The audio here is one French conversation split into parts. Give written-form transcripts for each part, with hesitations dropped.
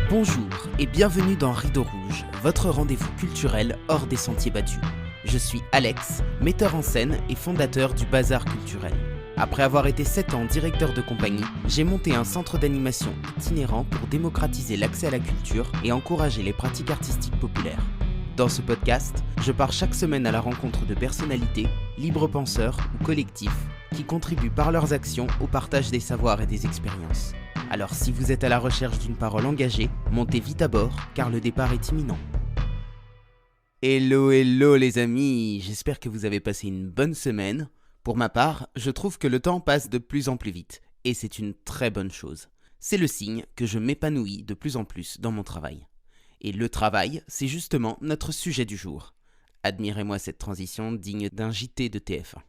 Bonjour et bienvenue dans Rideau Rouge, votre rendez-vous culturel hors des sentiers battus. Je suis Alex, metteur en scène et fondateur du Bazar Culturel. Après avoir été 7 ans directeur de compagnie, j'ai monté un centre d'animation itinérant pour démocratiser l'accès à la culture et encourager les pratiques artistiques populaires. Dans ce podcast, je pars chaque semaine à la rencontre de personnalités, libres penseurs ou collectifs qui contribuent par leurs actions au partage des savoirs et des expériences. Alors si vous êtes à la recherche d'une parole engagée, montez vite à bord car le départ est imminent. Hello les amis, j'espère que vous avez passé une bonne semaine. Pour ma part, je trouve que le temps passe de plus en plus vite et c'est une très bonne chose. C'est le signe que je m'épanouis de plus en plus dans mon travail. Et le travail, c'est justement notre sujet du jour. Admirez-moi cette transition digne d'un JT de TF1.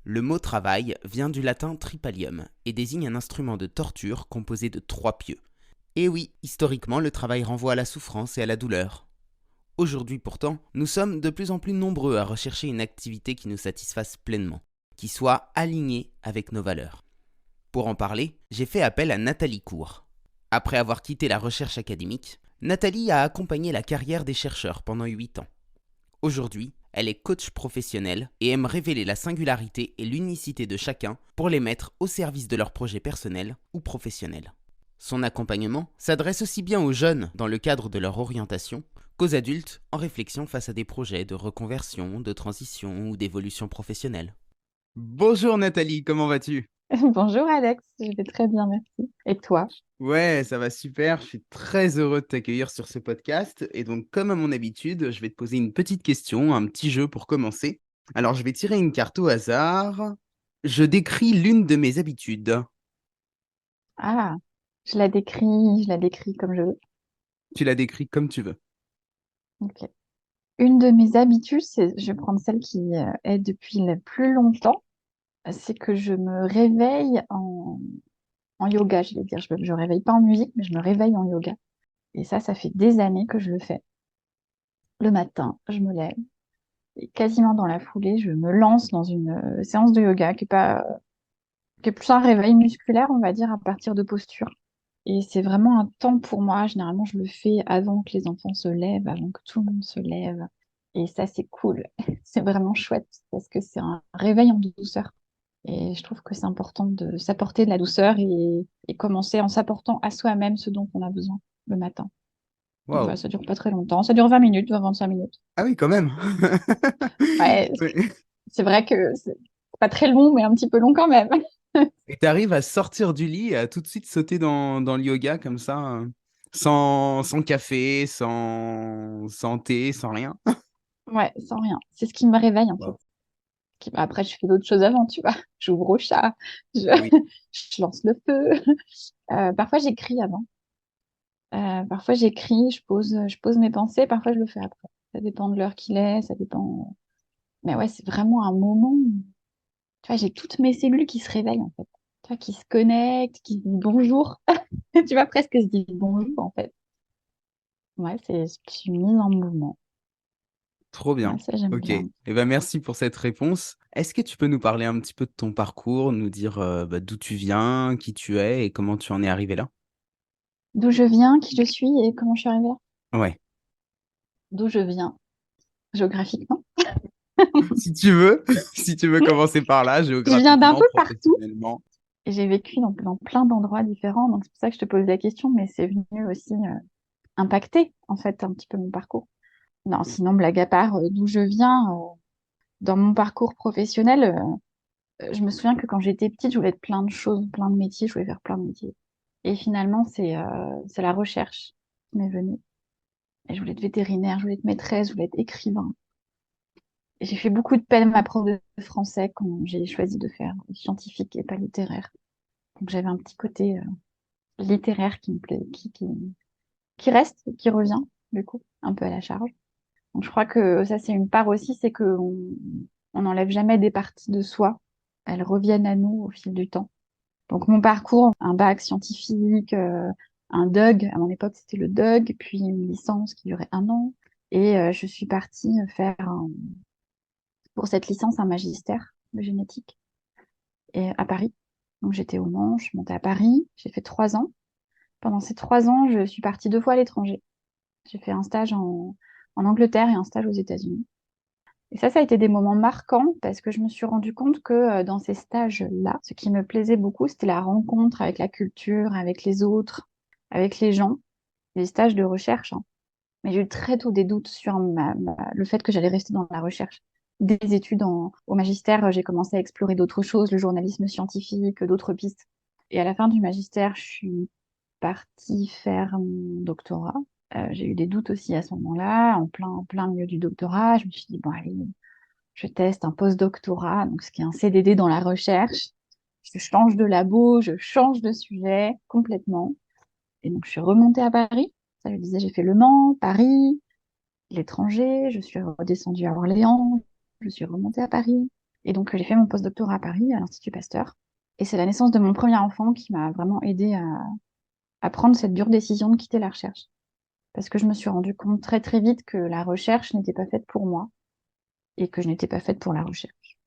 Le mot travail vient du latin tripalium et désigne un instrument de torture composé de 3 pieux. Et oui, historiquement, le travail renvoie à la souffrance et à la douleur. Aujourd'hui pourtant, nous sommes de plus en plus nombreux à rechercher une activité qui nous satisfasse pleinement, qui soit alignée avec nos valeurs. Pour en parler, j'ai fait appel à Nathalie Cour. Après avoir quitté la recherche académique, Nathalie a accompagné la carrière des chercheurs pendant 8 ans. Aujourd'hui, elle est coach professionnelle et aime révéler la singularité et l'unicité de chacun pour les mettre au service de leurs projets personnels ou professionnels. Son accompagnement s'adresse aussi bien aux jeunes dans le cadre de leur orientation qu'aux adultes en réflexion face à des projets de reconversion, de transition ou d'évolution professionnelle. Bonjour Nathalie, comment vas-tu ? Bonjour Alex, je vais très bien, merci. Et toi? Ouais, ça va super. Je suis très heureux de t'accueillir sur ce podcast. Et donc, comme à mon habitude, je vais te poser une petite question, un petit jeu pour commencer. Alors, je vais tirer une carte au hasard. Je décris l'une de mes habitudes. Ah, je la décris comme je veux. Tu la décris comme tu veux. Ok. Une de mes habitudes, je vais prendre celle qui est depuis le plus longtemps, c'est que je me réveille en yoga, je vais dire. Je me réveille pas en musique, mais je me réveille en yoga. Et ça fait des années que je le fais. Le matin, je me lève et quasiment dans la foulée, je me lance dans une séance de yoga qui est plus un réveil musculaire, on va dire, à partir de postures. Et c'est vraiment un temps pour moi. Généralement, je le fais avant que les enfants se lèvent, avant que tout le monde se lève. Et ça, c'est cool. C'est vraiment chouette parce que c'est un réveil en douceur. Et je trouve que c'est important de s'apporter de la douceur et commencer en s'apportant à soi-même ce dont on a besoin le matin. Donc Waouh. voilà, ça dure pas très longtemps. Ça dure 20 minutes, 25 minutes. Ah oui, quand même. Ouais, Ouais. c'est vrai que c'est pas très long, mais un petit peu long quand même. Et tu arrives à sortir du lit et à tout de suite sauter dans le yoga comme ça, sans café, sans thé, sans rien. Ouais, sans rien. C'est ce qui me réveille en fait. Waouh. Après, je fais d'autres choses avant, tu vois. J'ouvre au chat, je, Oui. je lance le feu. Parfois, j'écris avant. Parfois, j'écris, je pose mes pensées. Parfois, je le fais après. Ça dépend de l'heure qu'il est, ça dépend. Mais ouais, c'est vraiment un moment où, tu vois, j'ai toutes mes cellules qui se réveillent, en fait. Tu vois, qui se connectent, qui se disent bonjour. Tu vois, presque se disent bonjour, en fait. Ouais, je suis mise en mouvement. Trop Ouais, bien. ça, j'aime Ok. bien. Merci pour cette réponse. Est-ce que tu peux nous parler un petit peu de ton parcours, nous dire d'où tu viens, qui tu es et comment tu en es arrivé là? D'où je viens, qui je suis et comment je suis arrivée là. Ouais. D'où je viens, géographiquement. Si tu veux, si tu veux commencer par là, Je viens d'un géographiquement, peu partout. professionnellement. Et j'ai vécu dans plein d'endroits différents, donc c'est pour ça que je te pose la question, mais c'est venu aussi impacter en fait un petit peu mon parcours. Non, sinon, blague à part, d'où je viens, dans mon parcours professionnel, je me souviens que quand j'étais petite, je voulais être plein de choses, plein de métiers, je voulais faire plein de métiers. Et finalement, c'est la recherche qui m'est venue. Et je voulais être vétérinaire, je voulais être maîtresse, je voulais être écrivain. Et j'ai fait beaucoup de peine à ma prof de français quand j'ai choisi de faire scientifique et pas littéraire. Donc j'avais un petit côté littéraire qui me plaît, qui reste, qui revient, du coup, un peu à la charge. Donc je crois que ça, c'est une part aussi, c'est on n'enlève jamais des parties de soi. Elles reviennent à nous au fil du temps. Donc mon parcours, un bac scientifique, un DUG, à mon époque c'était le DUG, puis une licence qui durait 1 an. Et je suis partie faire pour cette licence un magistère de génétique et à Paris. Donc j'étais au Mans, je suis montée à Paris, j'ai fait 3 ans. Pendant ces 3 ans, je suis partie 2 fois à l'étranger. J'ai fait un stage en Angleterre et un stage aux États-Unis. Et ça a été des moments marquants parce que je me suis rendu compte que dans ces stages-là, ce qui me plaisait beaucoup, c'était la rencontre avec la culture, avec les autres, avec les gens, les stages de recherche, hein. Mais j'ai eu très tôt des doutes sur le fait que j'allais rester dans la recherche. Des études au magistère, j'ai commencé à explorer d'autres choses, le journalisme scientifique, d'autres pistes. Et à la fin du magistère, je suis partie faire mon doctorat. J'ai eu des doutes aussi à ce moment-là, en plein milieu du doctorat. Je me suis dit, bon, allez, je teste un post-doctorat, donc ce qui est un CDD dans la recherche. Je change de labo, je change de sujet complètement. Et donc, je suis remontée à Paris. Ça, je disais, j'ai fait Le Mans, Paris, l'étranger, je suis redescendue à Orléans, je suis remontée à Paris. Et donc, j'ai fait mon post-doctorat à Paris, à l'Institut Pasteur. Et c'est la naissance de mon premier enfant qui m'a vraiment aidée à prendre cette dure décision de quitter la recherche. Parce que je me suis rendu compte très très vite que la recherche n'était pas faite pour moi et que je n'étais pas faite pour la recherche.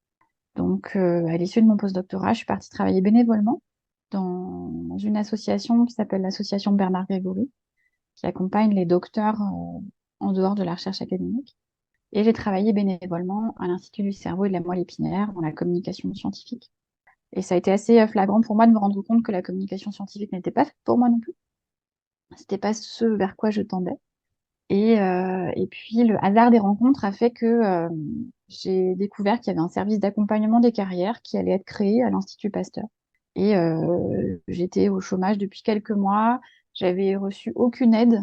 Donc, à l'issue de mon postdoctorat, je suis partie travailler bénévolement dans une association qui s'appelle l'association Bernard Grégory, qui accompagne les docteurs en dehors de la recherche académique. Et j'ai travaillé bénévolement à l'Institut du cerveau et de la moelle épinière dans la communication scientifique. Et ça a été assez flagrant pour moi de me rendre compte que la communication scientifique n'était pas faite pour moi non plus. C'était pas ce vers quoi je tendais. Et puis, le hasard des rencontres a fait que j'ai découvert qu'il y avait un service d'accompagnement des carrières qui allait être créé à l'Institut Pasteur. Et j'étais au chômage depuis quelques mois. J'avais reçu aucune aide.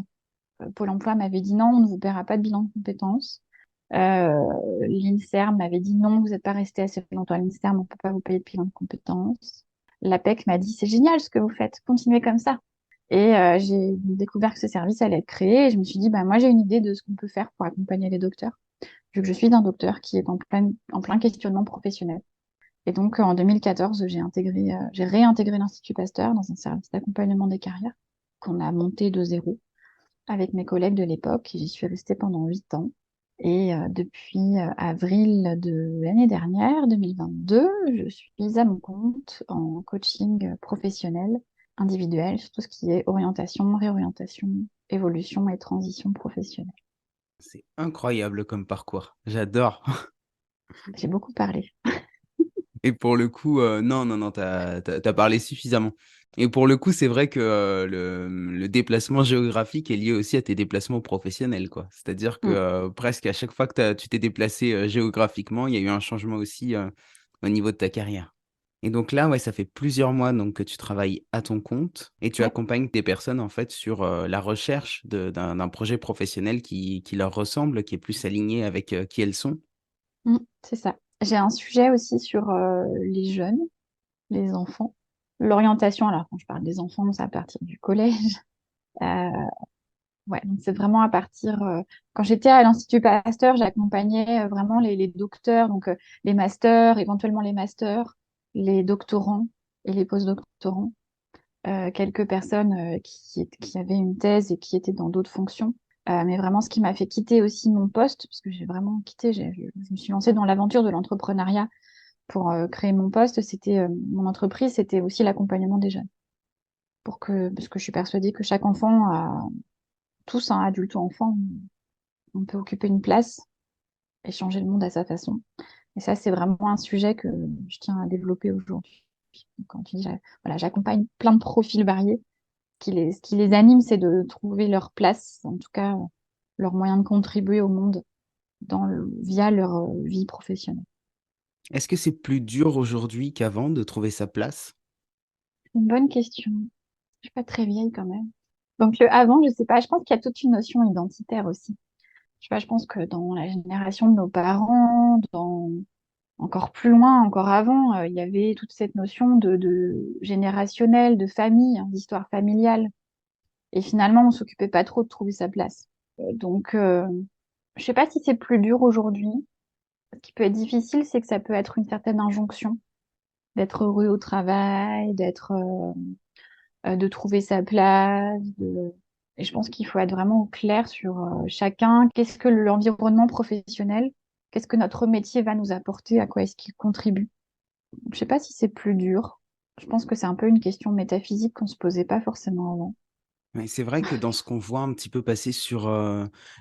Pôle emploi m'avait dit non, on ne vous paiera pas de bilan de compétences. L'INSERM m'avait dit non, vous n'êtes pas resté assez longtemps à l'INSERM, on ne peut pas vous payer de bilan de compétences. L'APEC m'a dit c'est génial ce que vous faites, continuez comme ça. Et j'ai découvert que ce service allait être créé et je me suis dit, bah, moi j'ai une idée de ce qu'on peut faire pour accompagner les docteurs, vu que je suis d'un docteur qui est en plein questionnement professionnel. Et donc en 2014, j'ai réintégré l'Institut Pasteur dans un service d'accompagnement des carrières qu'on a monté de zéro avec mes collègues de l'époque et j'y suis restée pendant 8 ans. Et depuis avril de l'année dernière, 2022, je suis à mon compte en coaching professionnel, individuel, sur tout ce qui est orientation, réorientation, évolution et transition professionnelle. C'est incroyable comme parcours. J'adore. J'ai beaucoup parlé. Et pour le coup, non, non, non, t'as parlé suffisamment. Et pour le coup, c'est vrai que le déplacement géographique est lié aussi à tes déplacements professionnels, quoi. C'est-à-dire que Mm. presque à chaque fois que tu t'es déplacé géographiquement, il y a eu un changement aussi au niveau de ta carrière. Et donc là, ouais, ça fait plusieurs mois donc, que tu travailles à ton compte et tu Ouais. accompagnes des personnes en fait sur la recherche d'un projet professionnel qui leur ressemble, qui est plus aligné avec qui elles sont. C'est ça. J'ai un sujet aussi sur les jeunes, les enfants. L'orientation, alors quand je parle des enfants, c'est à partir du collège. Euh, Ouais, donc c'est vraiment à partir. Quand j'étais à l'Institut Pasteur, j'accompagnais vraiment les docteurs, donc les masters, éventuellement les masters, les doctorants et les post-doctorants, quelques personnes qui avaient une thèse et qui étaient dans d'autres fonctions. Mais vraiment, ce qui m'a fait quitter aussi mon poste, parce que j'ai vraiment quitté, je me suis lancée dans l'aventure de l'entrepreneuriat pour créer mon poste, mon entreprise, c'était aussi l'accompagnement des jeunes. Parce que je suis persuadée que chaque enfant a tous, hein, adultes ou enfants, on peut occuper une place et changer le monde à sa façon. Et ça, c'est vraiment un sujet que je tiens à développer aujourd'hui. Quand tu dis, voilà, j'accompagne plein de profils variés. Ce qui les anime, c'est de trouver leur place, en tout cas leur moyen de contribuer au monde via leur vie professionnelle. Est-ce que c'est plus dur aujourd'hui qu'avant de trouver sa place? C'est une bonne question. Je suis pas très vieille quand même. Donc le avant, je sais pas, je pense qu'il y a toute une notion identitaire aussi. Je sais pas, je pense que dans la génération de nos parents, encore plus loin, encore avant, il y avait toute cette notion de générationnel, de famille, hein, d'histoire familiale. Et finalement, on s'occupait pas trop de trouver sa place. Donc, je sais pas si c'est plus dur aujourd'hui. Ce qui peut être difficile, c'est que ça peut être une certaine injonction d'être heureux au travail, de trouver sa place. Et je pense qu'il faut être vraiment au clair sur chacun. Qu'est-ce que l'environnement professionnel, qu'est-ce que notre métier va nous apporter, à quoi est-ce qu'il contribue. Je sais pas si c'est plus dur. Je pense que c'est un peu une question métaphysique qu'on se posait pas forcément avant. Ouais, c'est vrai que dans ce qu'on voit un petit peu passer sur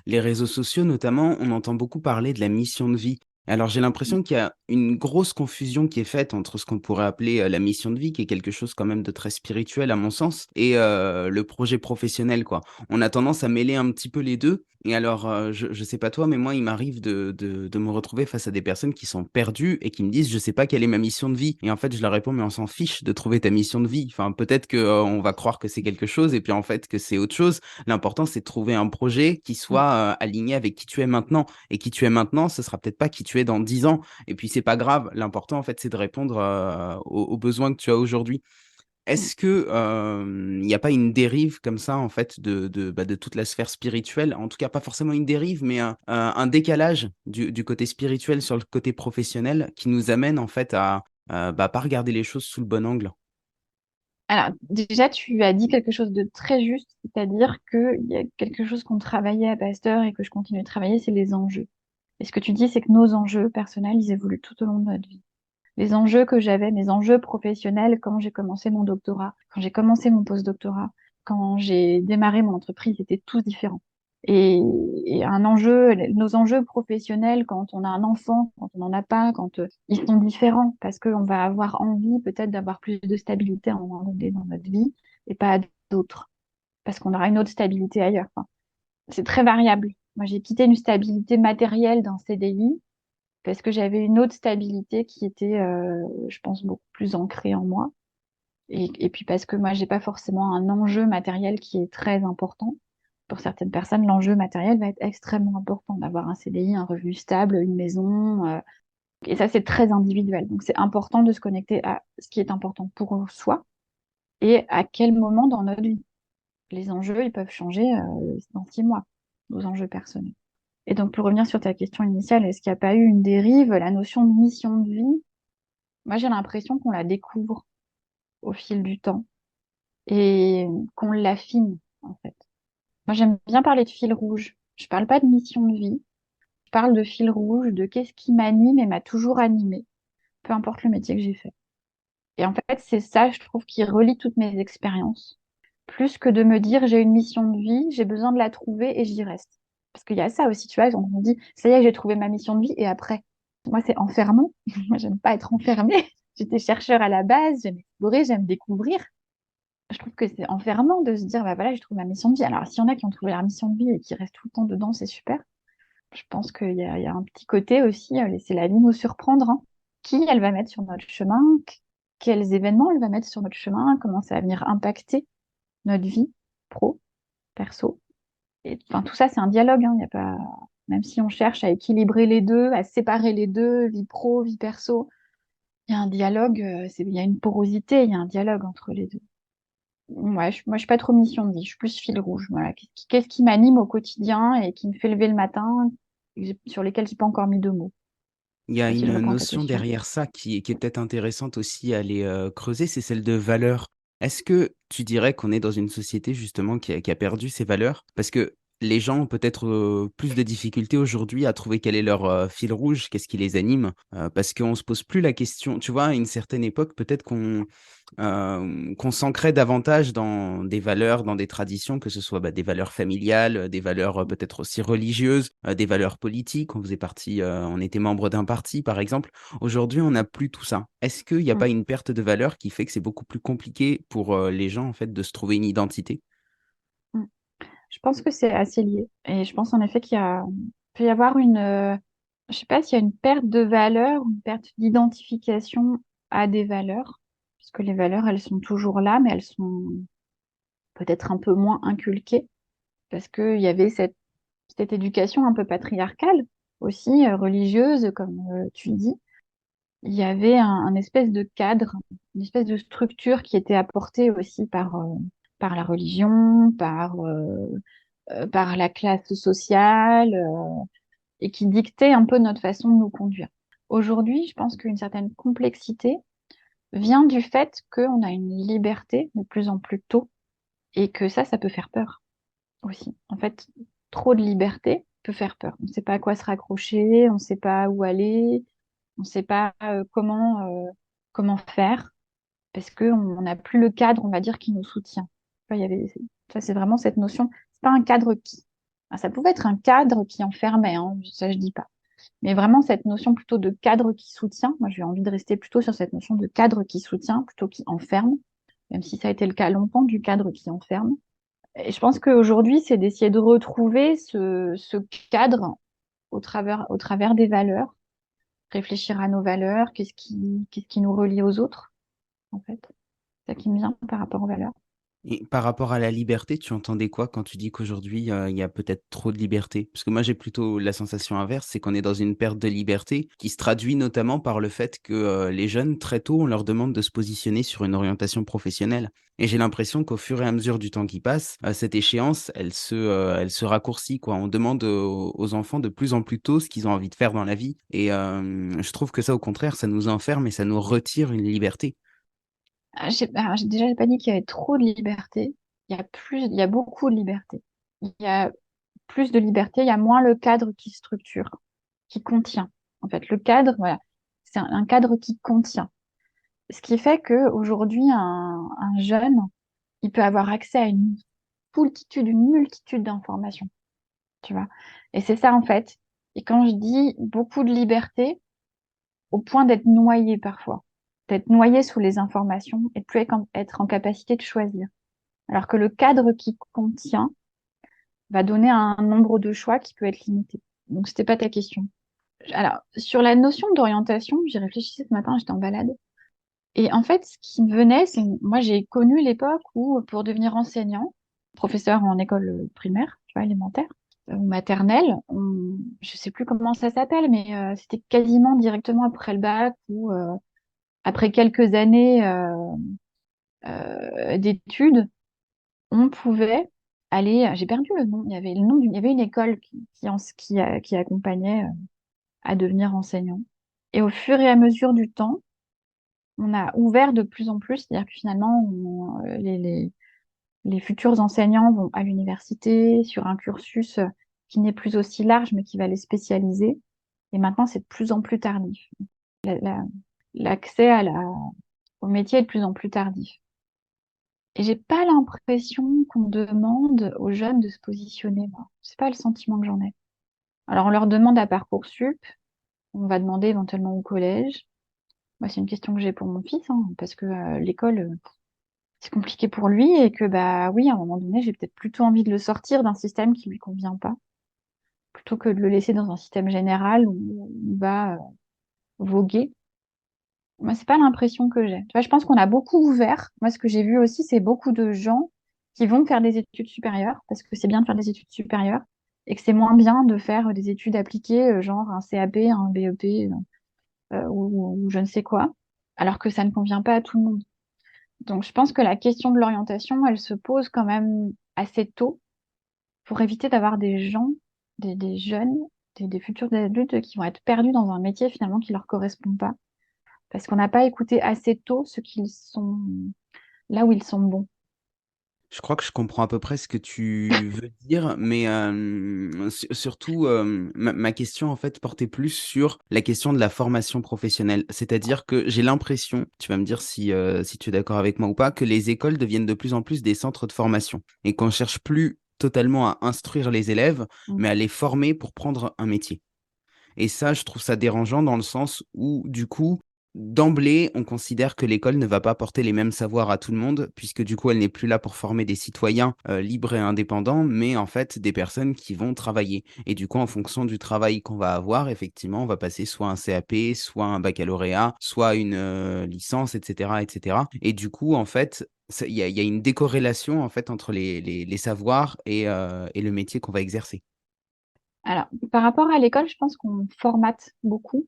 les réseaux sociaux, notamment, on entend beaucoup parler de la mission de vie. Alors j'ai l'impression qu'il y a une grosse confusion qui est faite entre ce qu'on pourrait appeler la mission de vie, qui est quelque chose quand même de très spirituel à mon sens, et le projet professionnel, quoi. On a tendance à mêler un petit peu les deux. Et alors, je sais pas toi, mais moi, il m'arrive de me retrouver face à des personnes qui sont perdues et qui me disent, je sais pas quelle est ma mission de vie. Et en fait, je leur réponds, mais on s'en fiche de trouver ta mission de vie. Enfin, peut-être que on va croire que c'est quelque chose et puis en fait que c'est autre chose. L'important, c'est de trouver un projet qui Mm. soit aligné avec qui tu es maintenant. Et qui tu es maintenant, ce sera peut-être pas qui tu es dans 10 ans. Et puis, c'est pas grave. L'important, en fait, c'est de répondre aux besoins que tu as aujourd'hui. Mm. Est-ce que, il n'y a pas une dérive comme ça, en fait, de toute la sphère spirituelle? En tout cas, pas forcément une dérive, mais un décalage du côté spirituel sur le côté professionnel qui nous amène, en fait, à, pas regarder les choses sous le bon angle? Alors, déjà, tu as dit quelque chose de très juste, c'est-à-dire qu'il y a quelque chose qu'on travaillait à Pasteur et que je continue de travailler, c'est les enjeux. Et ce que tu dis, c'est que nos enjeux personnels, ils évoluent tout au long de notre vie. Les enjeux que j'avais, mes enjeux professionnels quand j'ai commencé mon doctorat, quand j'ai commencé mon postdoctorat, quand j'ai démarré mon entreprise, étaient tous différents. Et, et un enjeu, nos enjeux professionnels quand on a un enfant, quand on n'en a pas, quand ils sont différents parce qu'on va avoir envie peut-être d'avoir plus de stabilité à un moment donné dans notre vie et pas d'autres parce qu'on aura une autre stabilité ailleurs. Enfin, c'est très variable. Moi, j'ai quitté une stabilité matérielle d'un CDI parce que j'avais une autre stabilité qui était, je pense, beaucoup plus ancrée en moi. Et puis parce que moi, j'ai pas forcément un enjeu matériel qui est très important. Pour certaines personnes, l'enjeu matériel va être extrêmement important, d'avoir un CDI, un revenu stable, une maison. Et ça, c'est très individuel. Donc, c'est important de se connecter à ce qui est important pour soi et à quel moment dans notre vie. Les enjeux, ils peuvent changer dans 6 mois, nos enjeux personnels. Et donc, pour revenir sur ta question initiale, est-ce qu'il n'y a pas eu une dérive? La notion de mission de vie, moi, j'ai l'impression qu'on la découvre au fil du temps et qu'on l'affine, en fait. Moi, j'aime bien parler de fil rouge. Je parle pas de mission de vie. Je parle de fil rouge, de qu'est-ce qui m'anime et m'a toujours animé, peu importe le métier que j'ai fait. Et en fait, c'est ça, je trouve, qui relie toutes mes expériences. Plus que de me dire j'ai une mission de vie, j'ai besoin de la trouver et j'y reste. Parce qu'il y a ça aussi, tu vois, on dit ça y est, j'ai trouvé ma mission de vie et après. Moi, c'est enfermant. Moi, j'aime pas être enfermée. J'étais chercheur à la base, j'aime explorer, j'aime découvrir. Je trouve que c'est enfermant de se dire, bah voilà, j'ai trouvé ma mission de vie. Alors, s'il y en a qui ont trouvé leur mission de vie et qui restent tout le temps dedans, c'est super. Je pense qu'il y a un petit côté aussi, laisser la vie nous surprendre, hein. Qui elle va mettre sur notre chemin, quels événements elle va mettre sur notre chemin, comment ça va venir impacter notre vie pro, perso. Et enfin, tout ça, c'est un dialogue, hein. Il y a pas... Même si on cherche à équilibrer les deux, à séparer les deux, vie pro, vie perso, il y a un dialogue, il y a une porosité, il y a un dialogue entre les deux. Ouais, moi, je suis pas trop mission de vie, je suis plus fil rouge. Voilà. Qu'est-ce qui m'anime au quotidien et qui me fait lever le matin, sur lesquels j'ai pas encore mis de mots. Il Je y sais a pas si je une réponds à ta notion question. derrière ça qui est peut-être intéressante aussi à aller, creuser, c'est celle de valeur. Est-ce que tu dirais qu'on est dans une société justement qui a perdu ses valeurs? Parce que les gens ont peut-être, plus de difficultés aujourd'hui à trouver quel est leur, fil rouge, qu'est-ce qui les anime? Parce qu'on se pose plus la question, tu vois? À une certaine époque, peut-être qu'on s'ancrait davantage dans des valeurs, dans des traditions, que ce soit, des valeurs familiales, des valeurs, peut-être aussi religieuses, des valeurs politiques. On faisait partie, on était membre d'un parti, par exemple. Aujourd'hui, on n'a plus tout ça. Est-ce qu'il n'y a Mm, pas une perte de valeur qui fait que c'est beaucoup plus compliqué pour, les gens, en fait, de se trouver une identité? mm. Je pense que c'est assez lié. Et je pense en effet peut y avoir une, je sais pas s'il y a une perte de valeur, une perte d'identification à des valeurs, puisque les valeurs, elles sont toujours là, mais elles sont peut-être un peu moins inculquées, parce qu'il y avait cette éducation un peu patriarcale, aussi religieuse, comme tu dis. Il y avait un espèce de cadre, une espèce de structure qui était apportée aussi par la religion, par la classe sociale, et qui dictait un peu notre façon de nous conduire. Aujourd'hui, je pense qu'une certaine complexité vient du fait qu'on a une liberté de plus en plus tôt et que ça peut faire peur aussi. En fait, trop de liberté peut faire peur. On ne sait pas à quoi se raccrocher, on ne sait pas où aller, on ne sait pas comment faire parce qu'on n'a plus le cadre, on va dire, qui nous soutient. Enfin, il y avait Ça, c'est vraiment cette notion. C'est pas un cadre qui. Ah, ça pouvait être un cadre qui enfermait, hein, ça je dis pas. Mais vraiment cette notion plutôt de cadre qui soutient. Moi, j'ai envie de rester plutôt sur cette notion de cadre qui soutient plutôt qui enferme, même si ça a été le cas longtemps du cadre qui enferme. Et je pense qu'aujourd'hui, c'est d'essayer de retrouver ce cadre au travers des valeurs, réfléchir à nos valeurs, qu'est-ce qui nous relie aux autres, en fait. C'est ça qui me vient par rapport aux valeurs. Et par rapport à la liberté, tu entendais quoi quand tu dis qu'aujourd'hui, il y a peut-être trop de liberté? Parce que moi, j'ai plutôt la sensation inverse, c'est qu'on est dans une perte de liberté qui se traduit notamment par le fait que, les jeunes, très tôt, on leur demande de se positionner sur une orientation professionnelle et j'ai l'impression qu'au fur et à mesure du temps qui passe, cette échéance, elle se raccourcit, quoi. On demande aux enfants de plus en plus tôt ce qu'ils ont envie de faire dans la vie et je trouve que ça, au contraire, ça nous enferme et ça nous retire une liberté. Déjà, j'ai pas dit qu'il y avait trop de liberté. Il y a beaucoup de liberté. Il y a plus de liberté, il y a moins le cadre qui structure, qui contient. En fait, le cadre, voilà, c'est un cadre qui contient. Ce qui fait que aujourd'hui, un jeune, il peut avoir accès à une multitude d'informations, tu vois. Et c'est ça, en fait. Et quand je dis beaucoup de liberté, au point d'être noyé parfois, d'être noyé sous les informations et de plus être en capacité de choisir. Alors que le cadre qui contient va donner un nombre de choix qui peut être limité. Donc, c'était pas ta question. Alors, sur la notion d'orientation, j'y réfléchissais ce matin, j'étais en balade. Et en fait, ce qui me venait, c'est moi, j'ai connu l'époque où, pour devenir enseignant, professeur en école primaire, tu vois, élémentaire, ou maternelle, je sais plus comment ça s'appelle, mais c'était quasiment directement après le bac ou après quelques années d'études, on pouvait aller, j'ai perdu le nom, il y avait le nom il y avait une école qui accompagnait à devenir enseignant. Et au fur et à mesure du temps, on a ouvert de plus en plus, c'est-à-dire que finalement, les futurs enseignants vont à l'université sur un cursus qui n'est plus aussi large, mais qui va les spécialiser. Et maintenant, c'est de plus en plus tardif. La- la- L'accès au métier est de plus en plus tardif. Et j'ai pas l'impression qu'on demande aux jeunes de se positionner, moi. C'est pas le sentiment que j'en ai. Alors, on leur demande à Parcoursup, on va demander éventuellement au collège. Moi, c'est une question que j'ai pour mon fils, hein, parce que l'école, c'est compliqué pour lui et que, bah oui, à un moment donné, j'ai peut-être plutôt envie de le sortir d'un système qui lui convient pas, plutôt que de le laisser dans un système général où il va voguer. Moi, c'est pas l'impression que j'ai. Tu vois, je pense qu'on a beaucoup ouvert. Moi, ce que j'ai vu aussi, c'est beaucoup de gens qui vont faire des études supérieures, parce que c'est bien de faire des études supérieures, et que c'est moins bien de faire des études appliquées, genre un CAP, un BEP, ou je ne sais quoi, alors que ça ne convient pas à tout le monde. Donc, je pense que la question de l'orientation, elle se pose quand même assez tôt pour éviter d'avoir des gens, des jeunes, des futurs adultes qui vont être perdus dans un métier finalement qui leur correspond pas parce qu'on n'a pas écouté assez tôt ce qu'ils sont, là où ils sont bons. Je crois que je comprends à peu près ce que tu veux dire, mais surtout, ma question, en fait, portait plus sur la question de la formation professionnelle. C'est-à-dire que j'ai l'impression, tu vas me dire si tu es d'accord avec moi ou pas, que les écoles deviennent de plus en plus des centres de formation et qu'on cherche plus totalement à instruire les élèves, Mm. mais à les former pour prendre un métier. Et ça, je trouve ça dérangeant dans le sens où, du coup, d'emblée, on considère que l'école ne va pas apporter les mêmes savoirs à tout le monde, puisque du coup, elle n'est plus là pour former des citoyens libres et indépendants, mais en fait des personnes qui vont travailler. Et du coup, en fonction du travail qu'on va avoir, effectivement, on va passer soit un CAP, soit un baccalauréat, soit une licence, etc., etc. Et du coup, en fait, il y a une décorrélation en fait entre les savoirs et le métier qu'on va exercer. Alors, par rapport à l'école, je pense qu'on formate beaucoup.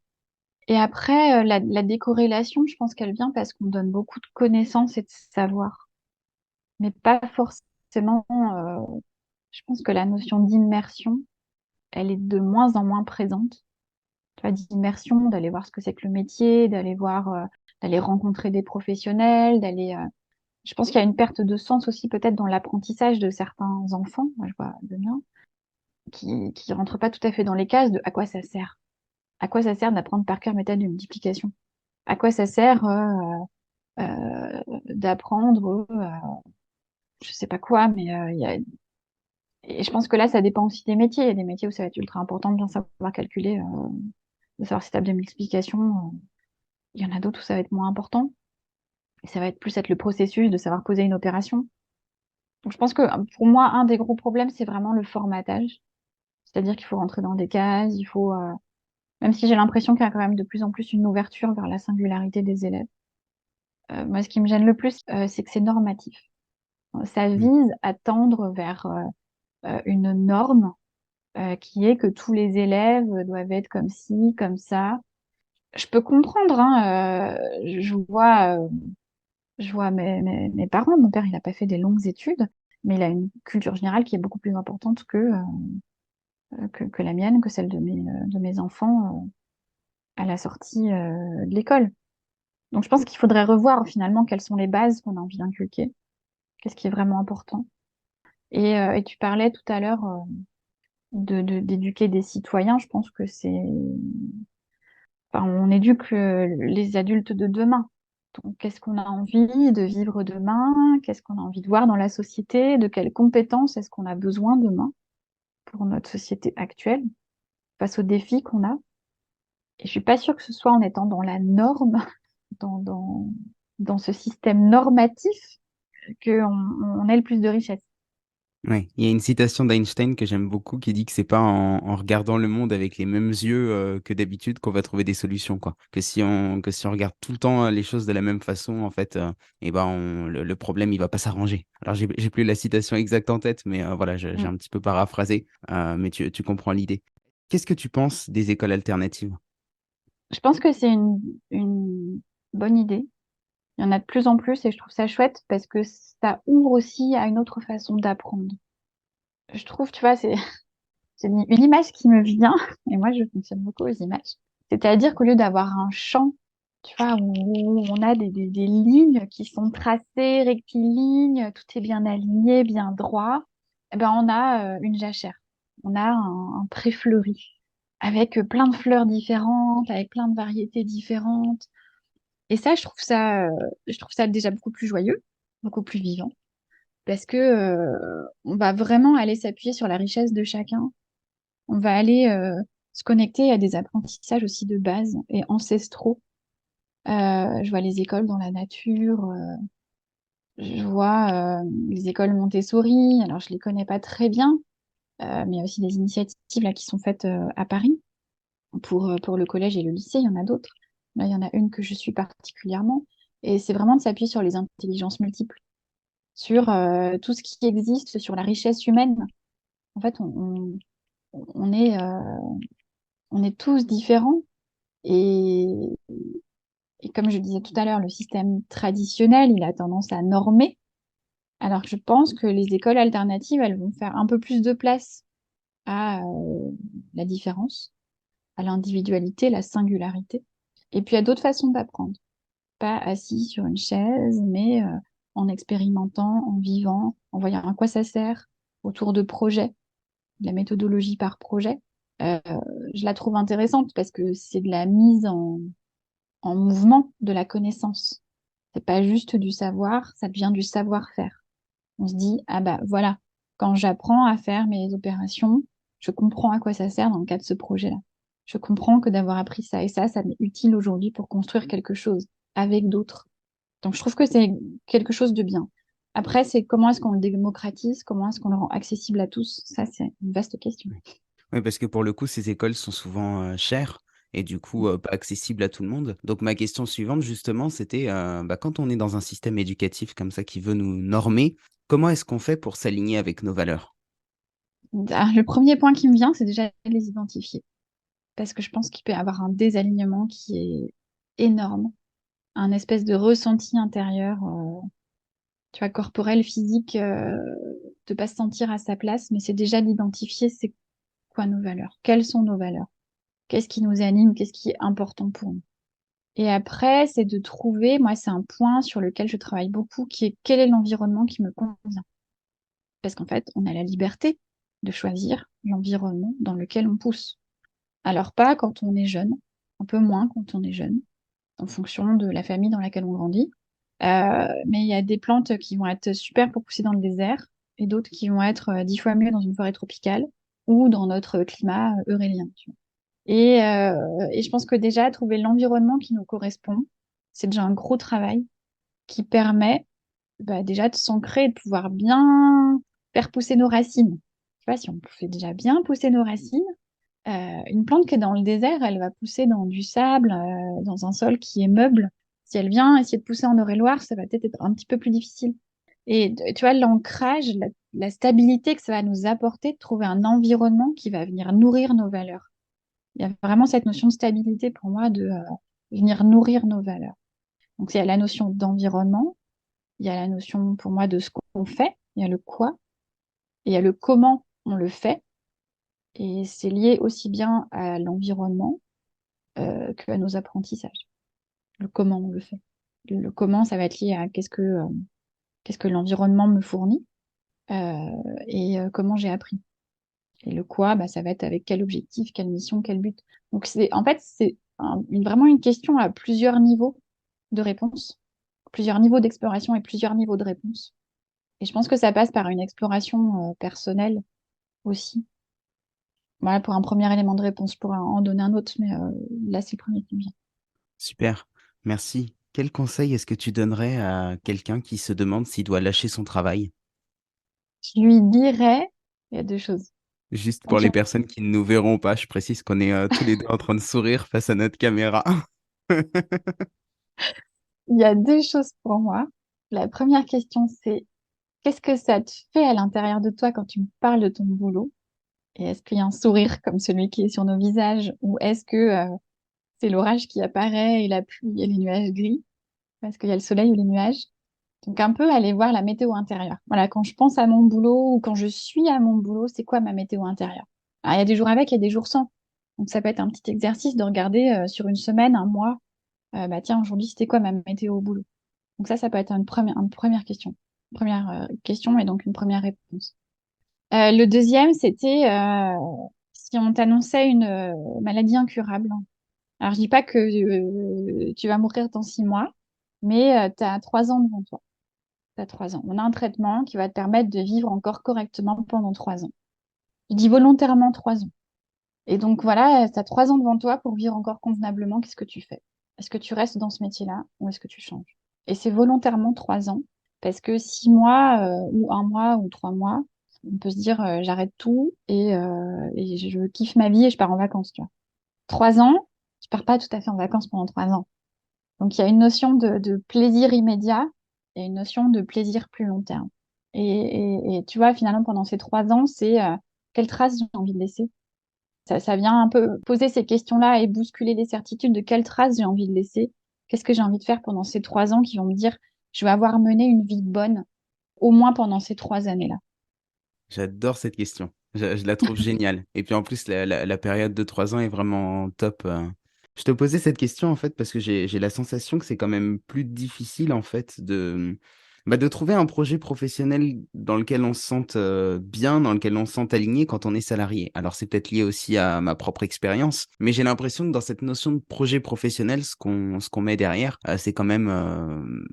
Et après, la décorrélation, je pense qu'elle vient parce qu'on donne beaucoup de connaissances et de savoir, mais pas forcément. Je pense que la notion d'immersion, elle est de moins en moins présente. Tu vois, d'immersion, d'aller voir ce que c'est que le métier, d'aller rencontrer des professionnels, je pense qu'il y a une perte de sens aussi peut-être dans l'apprentissage de certains enfants. Moi, je vois le mien, qui rentre pas tout à fait dans les cases de à quoi ça sert. À quoi ça sert d'apprendre par cœur méthode de multiplication? À quoi ça sert d'apprendre je sais pas quoi, mais et je pense que là, ça dépend aussi des métiers. Il y a des métiers où ça va être ultra important de bien savoir calculer, de savoir si table de multiplication. Il y en a d'autres où ça va être moins important. Et ça va être plus être le processus de savoir poser une opération. Donc, je pense que pour moi, un des gros problèmes, c'est vraiment le formatage. C'est-à-dire qu'il faut rentrer dans des cases, même si j'ai l'impression qu'il y a quand même de plus en plus une ouverture vers la singularité des élèves. Moi, ce qui me gêne le plus, c'est que c'est normatif. Ça Mm. vise à tendre vers une norme qui est que tous les élèves doivent être comme ci, comme ça. Je peux comprendre, hein, je vois mes parents. Mon père, il n'a pas fait des longues études, mais il a une culture générale qui est beaucoup plus importante que la mienne, que celle de mes enfants à la sortie de l'école. Donc je pense qu'il faudrait revoir finalement quelles sont les bases qu'on a envie d'inculquer, qu'est-ce qui est vraiment important. Et tu parlais tout à l'heure d'éduquer des citoyens. Je pense que enfin, on éduque les adultes de demain. Donc, qu'est-ce qu'on a envie de vivre demain? Qu'est-ce qu'on a envie de voir dans la société? De quelles compétences est-ce qu'on a besoin demain pour notre société actuelle, face aux défis qu'on a? Et je suis pas sûre que ce soit en étant dans la norme, dans, dans, dans ce système normatif, qu'on ait le plus de richesse. Ouais, il y a une citation d'Einstein que j'aime beaucoup qui dit que c'est pas en regardant le monde avec les mêmes yeux que d'habitude qu'on va trouver des solutions, quoi. Que si on regarde tout le temps les choses de la même façon, en fait, eh ben le problème il va pas s'arranger. Alors j'ai plus la citation exacte en tête, mais voilà, j'ai Mm. un petit peu paraphrasé, mais tu comprends l'idée. Qu'est-ce que tu penses des écoles alternatives? Je pense que c'est une bonne idée. Il y en a de plus en plus et je trouve ça chouette parce que ça ouvre aussi à une autre façon d'apprendre. Je trouve, tu vois, c'est une image qui me vient, et moi je fonctionne beaucoup aux images. C'est-à-dire qu'au lieu d'avoir un champ, tu vois, où on a des lignes qui sont tracées, rectilignes, tout est bien aligné, bien droit, eh ben on a une jachère, on a un pré fleuri, avec plein de fleurs différentes, avec plein de variétés différentes. Et ça, je trouve ça déjà beaucoup plus joyeux, beaucoup plus vivant, parce que on va vraiment aller s'appuyer sur la richesse de chacun. On va aller se connecter à des apprentissages aussi de base et ancestraux. Je vois les écoles dans la nature, je vois les écoles Montessori. Alors, je les connais pas très bien, mais il y a aussi des initiatives là qui sont faites à Paris pour le collège et le lycée. Il y en a d'autres. Là, il y en a une que je suis particulièrement. Et c'est vraiment de s'appuyer sur les intelligences multiples, sur tout ce qui existe, sur la richesse humaine. En fait, on est, on est tous différents. Et, et comme je disais tout à l'heure, le système traditionnel, il a tendance à normer. Alors que je pense que les écoles alternatives, elles vont faire un peu plus de place à la différence, à l'individualité, la singularité. Et puis à d'autres façons d'apprendre. Pas assis sur une chaise, mais en expérimentant, en vivant, en voyant à quoi ça sert, autour de projets, de la méthodologie par projet. Euh, je la trouve intéressante parce que c'est de la mise en mouvement de la connaissance. C'est pas juste du savoir, ça devient du savoir-faire. On se dit, ah bah voilà, quand j'apprends à faire mes opérations, je comprends à quoi ça sert dans le cas de ce projet-là. Je comprends que d'avoir appris ça et ça m'est utile aujourd'hui pour construire quelque chose avec d'autres. Donc je trouve que c'est quelque chose de bien. Après, c'est comment est-ce qu'on le démocratise, comment est-ce qu'on le rend accessible à tous? Ça, c'est une vaste question. Oui, parce que pour le coup, ces écoles sont souvent chères et du coup pas accessibles à tout le monde. Donc ma question suivante, justement, c'était bah, quand on est dans un système éducatif comme ça qui veut nous normer, comment est-ce qu'on fait pour s'aligner avec nos valeurs? Ah, le premier point qui me vient, c'est déjà de les identifier. Parce que je pense qu'il peut y avoir un désalignement qui est énorme, un espèce de ressenti intérieur, tu vois, corporel, physique, de pas se sentir à sa place, mais c'est déjà d'identifier c'est quoi nos valeurs, quelles sont nos valeurs, qu'est-ce qui nous anime, qu'est-ce qui est important pour nous. Et après, c'est de trouver, moi, c'est un point sur lequel je travaille beaucoup, qui est quel est l'environnement qui me convient. Parce qu'en fait, on a la liberté de choisir l'environnement dans lequel on pousse. Alors pas quand on est jeune, un peu moins quand on est jeune, en fonction de la famille dans laquelle on grandit. Mais il y a des plantes qui vont être super pour pousser dans le désert et d'autres qui vont être 10 fois mieux dans une forêt tropicale ou dans notre climat eurélien. Tu vois. Et je pense que déjà, trouver l'environnement qui nous correspond, c'est déjà un gros travail qui permet déjà de s'ancrer et de pouvoir bien faire pousser nos racines. Tu vois, si on fait déjà bien pousser nos racines, une plante qui est dans le désert, elle va pousser dans du sable, dans un sol qui est meuble. Si elle vient essayer de pousser en Eure-et-Loir, ça va peut-être être un petit peu plus difficile. Et tu vois, l'ancrage, la stabilité que ça va nous apporter, de trouver un environnement qui va venir nourrir nos valeurs. Il y a vraiment cette notion de stabilité pour moi de venir nourrir nos valeurs. Donc, il y a la notion d'environnement, il y a la notion pour moi de ce qu'on fait, il y a le quoi, et il y a le comment on le fait. Et c'est lié aussi bien à l'environnement qu'à nos apprentissages. Le comment on le fait. Comment, ça va être lié à qu'est-ce que l'environnement me fournit euh, et comment j'ai appris. Et le quoi, ça va être avec quel objectif, quelle mission, quel but. Donc, en fait, c'est vraiment une question à plusieurs niveaux de réponse, plusieurs niveaux d'exploration et plusieurs niveaux de réponse. Et je pense que ça passe par une exploration personnelle aussi. Voilà pour un premier élément de réponse. Je pourrais en donner un autre, mais là, c'est le premier qui me vient. Super, merci. Quel conseil est-ce que tu donnerais à quelqu'un qui se demande s'il doit lâcher son travail? Je lui dirais, il y a deux choses. Juste pour Donc, les personnes qui ne nous verront pas, je précise qu'on est tous les deux en train de sourire face à notre caméra. il y a deux choses pour moi. La première question, c'est qu'est-ce que ça te fait à l'intérieur de toi quand tu me parles de ton boulot? Et est-ce qu'il y a un sourire comme celui qui est sur nos visages? Ou est-ce que c'est l'orage qui apparaît et la pluie et les nuages gris? Est-ce qu'il y a le soleil ou les nuages? Donc un peu aller voir la météo intérieure. Voilà, quand je pense à mon boulot ou quand je suis à mon boulot, c'est quoi ma météo intérieure? Alors, il y a des jours avec, il y a des jours sans. Donc ça peut être un petit exercice de regarder sur une semaine, un mois, tiens, aujourd'hui, c'était quoi ma météo au boulot? Donc ça peut être une première question. Première question et donc une première réponse. Le deuxième, c'était si on t'annonçait une maladie incurable. Alors je dis pas que tu vas mourir dans 6 mois, mais tu as 3 ans devant toi. T'as 3 ans. On a un traitement qui va te permettre de vivre encore correctement pendant 3 ans. Je dis volontairement 3 ans. Et donc voilà, tu as 3 ans devant toi pour vivre encore convenablement. Qu'est-ce que tu fais? Est-ce que tu restes dans ce métier-là ou est-ce que tu changes? Et c'est volontairement 3 ans parce que 6 mois ou un mois ou 3 mois, on peut se dire j'arrête tout et je kiffe ma vie et je pars en vacances, tu vois. 3 ans, je pars pas tout à fait en vacances pendant 3 ans. Donc, il y a une notion de plaisir immédiat et une notion de plaisir plus long terme. Et tu vois, finalement, pendant ces 3 ans, c'est quelle trace j'ai envie de laisser? Ça vient un peu poser ces questions-là et bousculer les certitudes de quelle trace j'ai envie de laisser. Qu'est-ce que j'ai envie de faire pendant ces 3 ans qui vont me dire, je vais avoir mené une vie bonne, au moins pendant ces 3 années-là. J'adore cette question. Je la trouve géniale. Et puis en plus, la période de 3 ans est vraiment top. Je te posais cette question en fait parce que j'ai la sensation que c'est quand même plus difficile en fait de trouver un projet professionnel dans lequel on se sente bien, dans lequel on se sente aligné quand on est salarié. Alors c'est peut-être lié aussi à ma propre expérience, mais j'ai l'impression que dans cette notion de projet professionnel, ce qu'on met derrière, c'est quand même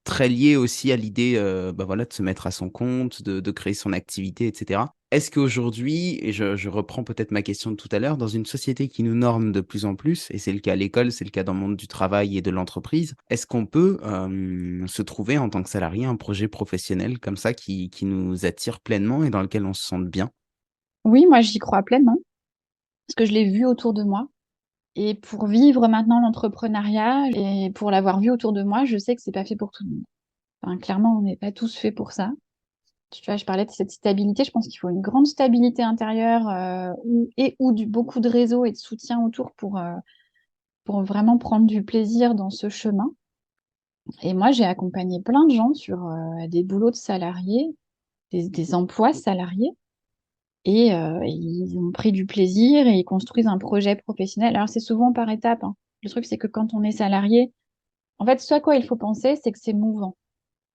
très lié aussi à l'idée voilà, de se mettre à son compte, de créer son activité, etc. Est-ce qu'aujourd'hui, et je reprends peut-être ma question de tout à l'heure, dans une société qui nous norme de plus en plus, et c'est le cas à l'école, c'est le cas dans le monde du travail et de l'entreprise, est-ce qu'on peut se trouver en tant que salarié un projet professionnel comme ça qui nous attire pleinement et dans lequel on se sente bien? Oui, moi, j'y crois pleinement, parce que je l'ai vu autour de moi. Et pour vivre maintenant l'entrepreneuriat et pour l'avoir vu autour de moi, je sais que c'est pas fait pour tout le monde. Enfin, clairement, on n'est pas tous faits pour ça. Tu vois, je parlais de cette stabilité. Je pense qu'il faut une grande stabilité intérieure ou beaucoup de réseaux et de soutien autour pour vraiment prendre du plaisir dans ce chemin. Et moi, j'ai accompagné plein de gens sur des boulots de salariés, des emplois salariés. Et ils ont pris du plaisir et ils construisent un projet professionnel. Alors, c'est souvent par étapes, hein. Le truc, c'est que quand on est salarié, en fait, ce à quoi il faut penser, c'est que c'est mouvant.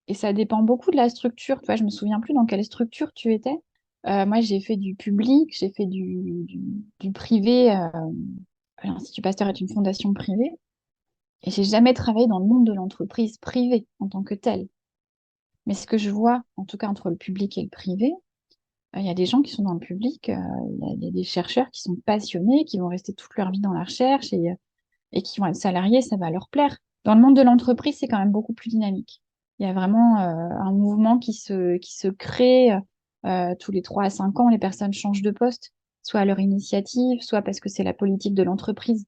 Et ça dépend beaucoup de la structure. Tu vois, je me souviens plus dans quelle structure tu étais. Moi, j'ai fait du public, j'ai fait du privé. L'Institut Pasteur est une fondation privée. Et j'ai jamais travaillé dans le monde de l'entreprise privée en tant que telle. Mais ce que je vois, en tout cas entre le public et le privé, il y a des gens qui sont dans le public, il y a des chercheurs qui sont passionnés, qui vont rester toute leur vie dans la recherche et qui vont être salariés, ça va leur plaire. Dans le monde de l'entreprise, c'est quand même beaucoup plus dynamique. Il y a vraiment un mouvement qui se crée tous les 3 à 5 ans, les personnes changent de poste, soit à leur initiative, soit parce que c'est la politique de l'entreprise.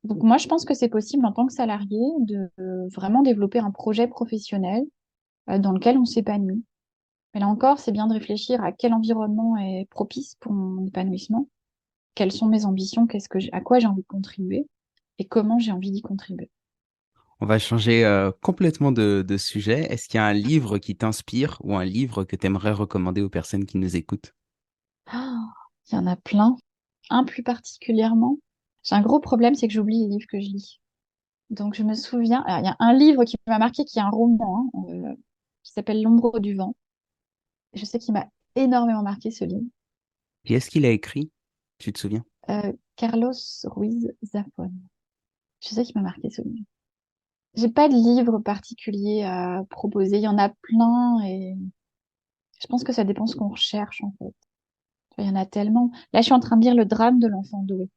Donc moi, je pense que c'est possible en tant que salarié de vraiment développer un projet professionnel dans lequel on s'épanouit. Mais là encore, c'est bien de réfléchir à quel environnement est propice pour mon épanouissement, quelles sont mes ambitions, à quoi j'ai envie de contribuer et comment j'ai envie d'y contribuer. On va changer complètement de sujet. Est-ce qu'il y a un livre qui t'inspire ou un livre que tu aimerais recommander aux personnes qui nous écoutent? Ah, il y en a plein. Un plus particulièrement. J'ai un gros problème, c'est que j'oublie les livres que je lis. Donc je me souviens, alors, il y a un livre qui m'a marqué, qui est un roman, qui s'appelle L'ombre du vent. Je sais qu'il m'a énormément marqué ce livre. Qui est-ce qu'il a écrit? Tu te souviens? Carlos Ruiz Zafón. Je sais qu'il m'a marqué ce livre. J'ai pas de livre particulier à proposer. Il y en a plein et je pense que ça dépend ce qu'on recherche en fait. Il y en a tellement. Là, je suis en train de lire Le drame de l'enfant doué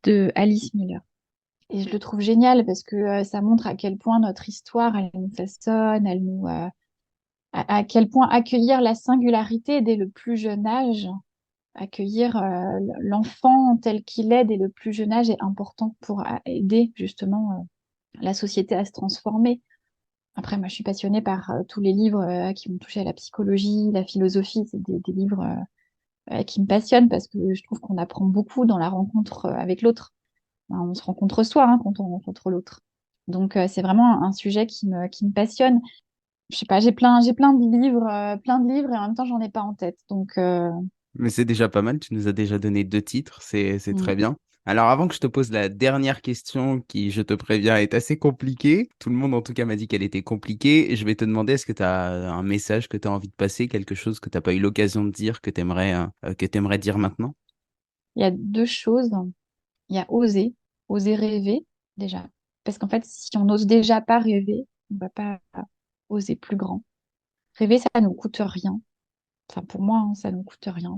de Alice Miller. Et je le trouve génial parce que ça montre à quel point notre histoire, elle nous façonne, à quel point accueillir la singularité dès le plus jeune âge, accueillir l'enfant tel qu'il est dès le plus jeune âge est important pour aider justement la société à se transformer. Après, moi, je suis passionnée par tous les livres qui m'ont touché à la psychologie, la philosophie. C'est des livres qui me passionnent parce que je trouve qu'on apprend beaucoup dans la rencontre avec l'autre. Enfin, on se rencontre soi quand on rencontre l'autre. Donc, c'est vraiment un sujet qui me passionne. Je sais pas, j'ai plein de livres et en même temps, j'en ai pas en tête. Donc, Mais c'est déjà pas mal, tu nous as déjà donné 2 titres, c'est mm. très bien. Alors avant que je te pose la dernière question qui, je te préviens, est assez compliquée, tout le monde en tout cas m'a dit qu'elle était compliquée, je vais te demander est-ce que tu as un message que tu as envie de passer, quelque chose que tu n'as pas eu l'occasion de dire, que tu aimerais dire maintenant? Il y a deux choses. Il y a oser rêver déjà. Parce qu'en fait, si on n'ose déjà pas rêver, on va pas oser plus grand. Rêver, ça nous coûte rien. Enfin, pour moi, ça ne coûte rien.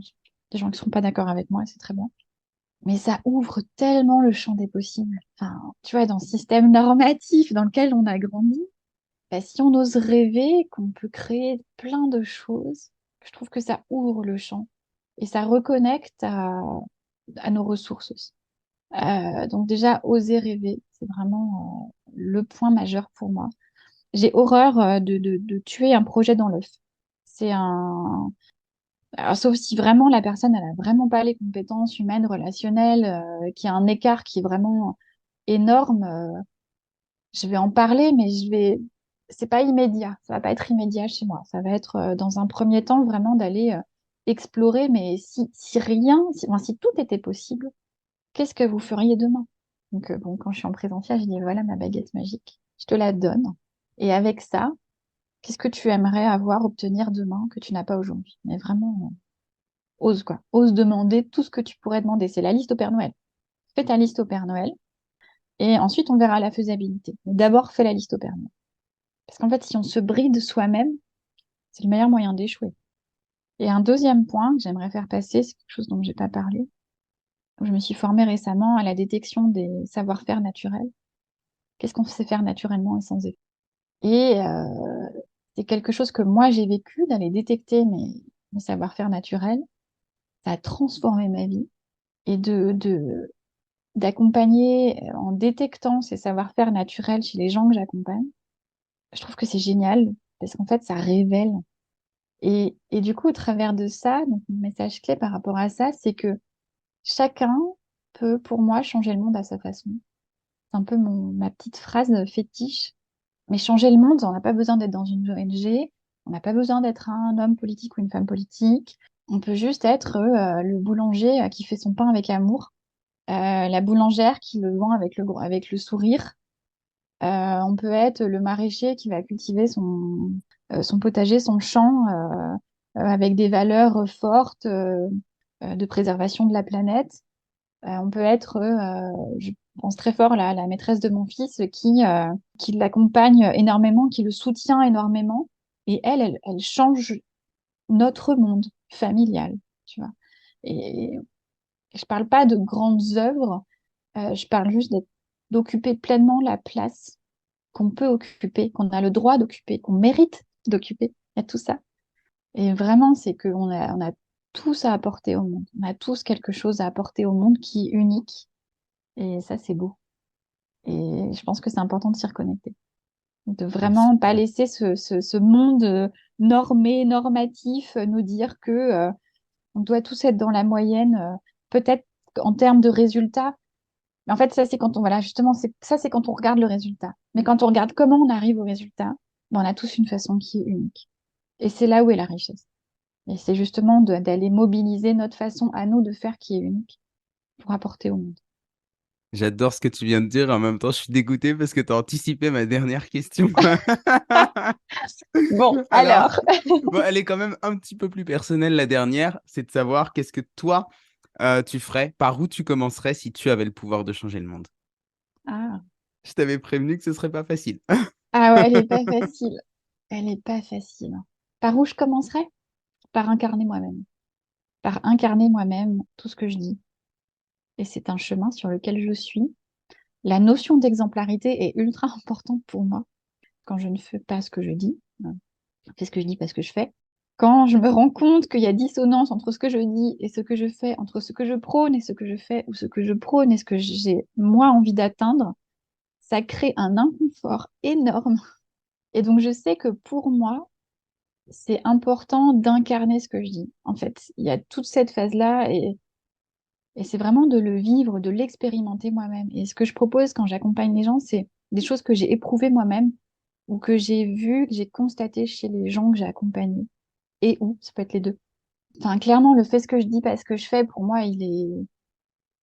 Des gens qui ne seront pas d'accord avec moi, c'est très bien. Mais ça ouvre tellement le champ des possibles. Enfin, tu vois, dans ce système normatif dans lequel on a grandi, bah, si on ose rêver qu'on peut créer plein de choses, je trouve que ça ouvre le champ et ça reconnecte à nos ressources aussi. Donc déjà, oser rêver, c'est vraiment le point majeur pour moi. J'ai horreur de tuer un projet dans l'œuf. C'est un, Alors, sauf si vraiment la personne, elle a vraiment pas les compétences humaines, relationnelles, qu'il y a un écart qui est vraiment énorme, je vais en parler, mais c'est pas immédiat. Ça va pas être immédiat chez moi. Ça va être dans un premier temps vraiment d'aller explorer. Mais si rien, enfin, si tout était possible, qu'est-ce que vous feriez demain? Donc bon, quand je suis en présentiel, je dis voilà ma baguette magique, je te la donne. Et avec ça, qu'est-ce que tu aimerais obtenir demain que tu n'as pas aujourd'hui? Mais vraiment. Ose quoi. Ose demander tout ce que tu pourrais demander. C'est la liste au Père Noël. Fais ta liste au Père Noël et ensuite on verra la faisabilité. Mais d'abord, fais la liste au Père Noël. Parce qu'en fait, si on se bride soi-même, c'est le meilleur moyen d'échouer. Et un deuxième point que j'aimerais faire passer, c'est quelque chose dont j'ai pas parlé. Je me suis formée récemment à la détection des savoir-faire naturels. Qu'est-ce qu'on sait faire naturellement et sans effort? Et c'est quelque chose que moi j'ai vécu d'aller détecter mes savoir-faire naturels. Ça a transformé ma vie et d'accompagner en détectant ces savoir-faire naturels chez les gens que j'accompagne. Je trouve que c'est génial parce qu'en fait, ça révèle. Et du coup, au travers de ça, donc mon message clé par rapport à ça, c'est que chacun peut, pour moi, changer le monde à sa façon. C'est un peu ma petite phrase fétiche. Mais changer le monde, on n'a pas besoin d'être dans une ONG, on n'a pas besoin d'être un homme politique ou une femme politique. On peut juste être le boulanger qui fait son pain avec amour, la boulangère qui le vend avec le sourire. On peut être le maraîcher qui va cultiver son potager, son champ, avec des valeurs fortes de préservation de la planète. On peut être pense très fort la maîtresse de mon fils qui l'accompagne énormément, qui le soutient énormément. Et elle change notre monde familial, tu vois. Et je parle pas de grandes œuvres, je parle juste d'occuper pleinement la place qu'on peut occuper, qu'on a le droit d'occuper, qu'on mérite d'occuper. Il y a tout ça. Et vraiment, c'est qu'on a tous à apporter au monde. On a tous quelque chose à apporter au monde qui est unique. Et ça, c'est beau. Et je pense que c'est important de s'y reconnecter. De Ah, vraiment pas super. laisser ce monde normé, normatif, nous dire que on doit tous être dans la moyenne, peut-être en termes de résultats. Mais en fait, ça, c'est quand on, voilà, justement, ça, c'est quand on regarde le résultat. Mais quand on regarde comment on arrive au résultat, ben, on a tous une façon qui est unique. Et c'est là où est la richesse. Et c'est justement d'aller mobiliser notre façon à nous de faire qui est unique pour apporter au monde. J'adore ce que tu viens de dire. En même temps, je suis dégoûté parce que tu as anticipé ma dernière question. Bon, Alors, alors. bon, elle est quand même un petit peu plus personnelle, la dernière. C'est de savoir qu'est-ce que toi, tu ferais, par où tu commencerais si tu avais le pouvoir de changer le monde. Ah. Je t'avais prévenu que ce serait pas facile. Ah ouais, elle est pas facile. Elle est pas facile. Par où je commencerai? Par incarner moi-même. Par incarner moi-même tout ce que je dis. Et c'est un chemin sur lequel je suis. La notion d'exemplarité est ultra importante pour moi quand je ne fais pas ce que je dis. Je fais ce que je dis, pas ce que je fais. Quand je me rends compte qu'il y a dissonance entre ce que je dis et ce que je fais, entre ce que je prône et ce que je fais, ou ce que je prône et ce que j'ai moi envie d'atteindre, ça crée un inconfort énorme. Et donc je sais que pour moi, c'est important d'incarner ce que je dis. En fait, il y a toute cette phase-là et c'est vraiment de le vivre, de l'expérimenter moi-même. Et ce que je propose quand j'accompagne les gens, c'est des choses que j'ai éprouvées moi-même ou que j'ai vues, que j'ai constatées chez les gens que j'ai accompagnés. Et ou, ça peut être les deux. Enfin, clairement, le fait ce que je dis, pas ce que je fais, pour moi, je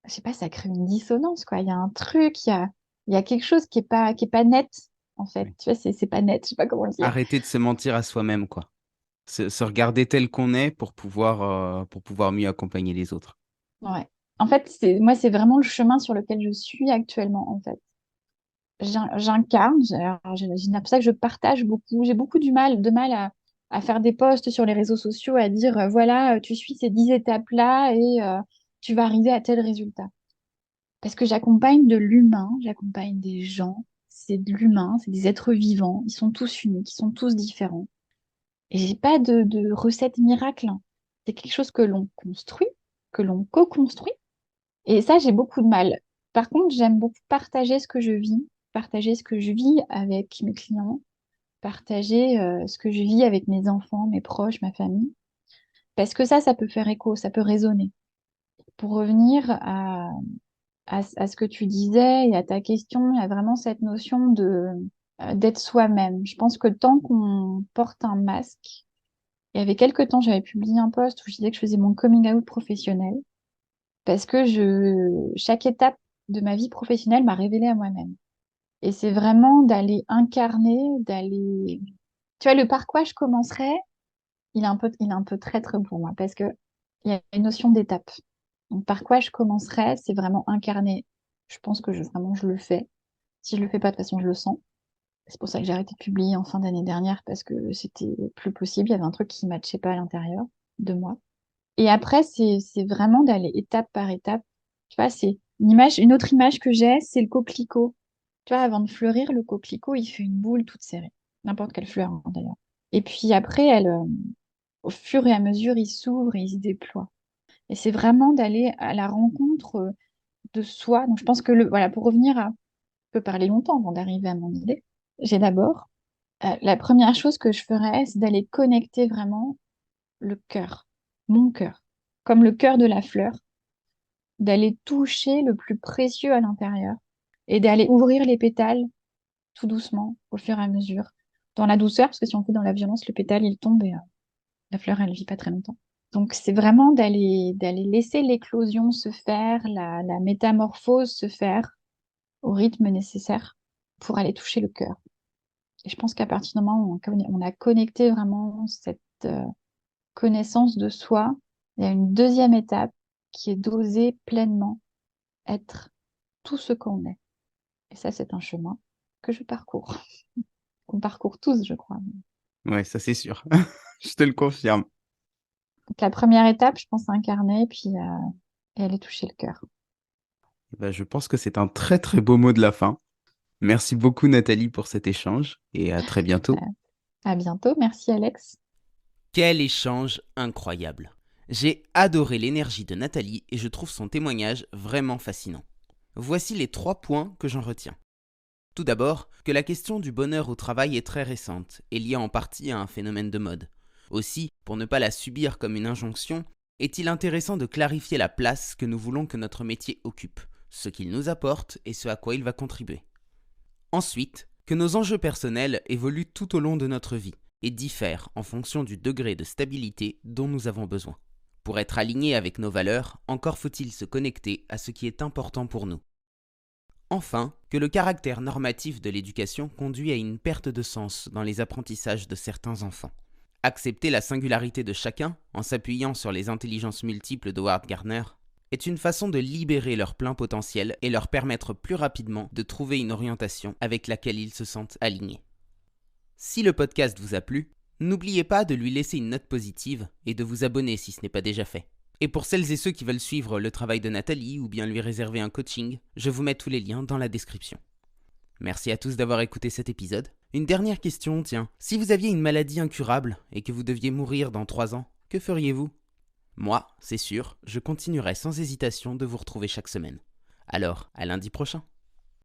sais pas, ça crée une dissonance, quoi. Il y a un truc, il y a quelque chose qui est pas net, en fait. Oui. Tu vois, c'est pas net, je sais pas comment le dire. Arrêter de se mentir à soi-même, quoi. Se regarder tel qu'on est pour pouvoir mieux accompagner les autres. Ouais. En fait, moi, c'est vraiment le chemin sur lequel je suis actuellement, en fait. J'incarne, alors, c'est pour ça que je partage beaucoup. J'ai beaucoup de mal à faire des posts sur les réseaux sociaux, à dire, voilà, tu suis ces 10 étapes-là et tu vas arriver à tel résultat. Parce que j'accompagne de l'humain, j'accompagne des gens, c'est de l'humain, c'est des êtres vivants, ils sont tous uniques, ils sont tous différents. Et j'ai pas de recette miracle, hein. C'est quelque chose que l'on construit, que l'on co-construit. Et ça, j'ai beaucoup de mal. Par contre, j'aime beaucoup partager ce que je vis, partager ce que je vis avec mes clients, partager ce que je vis avec mes enfants, mes proches, ma famille. Parce que ça peut faire écho, ça peut résonner. Pour revenir à ce que tu disais et à ta question, il y a vraiment cette notion d'être soi-même. Je pense que tant qu'on porte un masque, il y avait quelques temps, j'avais publié un post où je disais que je faisais mon coming out professionnel parce que chaque étape de ma vie professionnelle m'a révélée à moi-même. Et c'est vraiment d'aller incarner, d'aller... Tu vois, le par quoi je commencerai, il est un peu traître pour moi parce que il y a une notion d'étape. Donc, par quoi je commencerai, c'est vraiment incarner. Je pense que vraiment, je le fais. Si je le fais pas, de toute façon, je le sens. C'est pour ça que j'ai arrêté de publier en fin d'année dernière parce que c'était plus possible. Il y avait un truc qui ne matchait pas à l'intérieur de moi. Et après, c'est vraiment d'aller étape par étape. Tu vois, c'est une autre image que j'ai, c'est le coquelicot. Tu vois, avant de fleurir, le coquelicot, il fait une boule toute serrée. N'importe quelle fleur, hein, d'ailleurs. Et puis après, au fur et à mesure, il s'ouvre et il se déploie. Et c'est vraiment d'aller à la rencontre de soi. Donc, je pense que voilà, pour revenir à, on peut parler longtemps avant d'arriver à mon idée. J'ai d'abord, la première chose que je ferais, c'est d'aller connecter vraiment le cœur, mon cœur, comme le cœur de la fleur, d'aller toucher le plus précieux à l'intérieur et d'aller ouvrir les pétales tout doucement, au fur et à mesure, dans la douceur, parce que si on fait dans la violence, le pétale, il tombe et la fleur, elle vit pas très longtemps. Donc, c'est vraiment d'aller laisser l'éclosion se faire, la métamorphose se faire au rythme nécessaire pour aller toucher le cœur. Et je pense qu'à partir du moment où on a connecté vraiment cette connaissance de soi, il y a une deuxième étape qui est d'oser pleinement être. tout ce qu'on est. Et ça, c'est un chemin que je parcours. Qu'on parcourt tous, je crois. Ouais, ça c'est sûr. Je te le confirme. Donc, la première étape, je pense, incarner, puis et aller toucher le cœur. Eh ben, je pense que c'est un très très beau mot de la fin. Merci beaucoup Nathalie pour cet échange et à très bientôt. Euh, à bientôt. Merci, Alex. Quel échange incroyable. J'ai adoré l'énergie de Nathalie et je trouve son témoignage vraiment fascinant. Voici les 3 points que j'en retiens. Tout d'abord, que la question du bonheur au travail est très récente et liée en partie à un phénomène de mode. Aussi, pour ne pas la subir comme une injonction, est-il intéressant de clarifier la place que nous voulons que notre métier occupe, ce qu'il nous apporte et ce à quoi il va contribuer. Ensuite, que nos enjeux personnels évoluent tout au long de notre vie et diffèrent en fonction du degré de stabilité dont nous avons besoin. Pour être alignés avec nos valeurs, encore faut-il se connecter à ce qui est important pour nous. Enfin, que le caractère normatif de l'éducation conduit à une perte de sens dans les apprentissages de certains enfants. Accepter la singularité de chacun, en s'appuyant sur les intelligences multiples d'Howard Gardner, est une façon de libérer leur plein potentiel et leur permettre plus rapidement de trouver une orientation avec laquelle ils se sentent alignés. Si le podcast vous a plu, n'oubliez pas de lui laisser une note positive et de vous abonner si ce n'est pas déjà fait. Et pour celles et ceux qui veulent suivre le travail de Nathalie ou bien lui réserver un coaching, je vous mets tous les liens dans la description. Merci à tous d'avoir écouté cet épisode. Une dernière question, tiens. Si vous aviez une maladie incurable et que vous deviez mourir dans 3 ans, que feriez-vous ? Moi, c'est sûr, je continuerai sans hésitation de vous retrouver chaque semaine. Alors, à lundi prochain.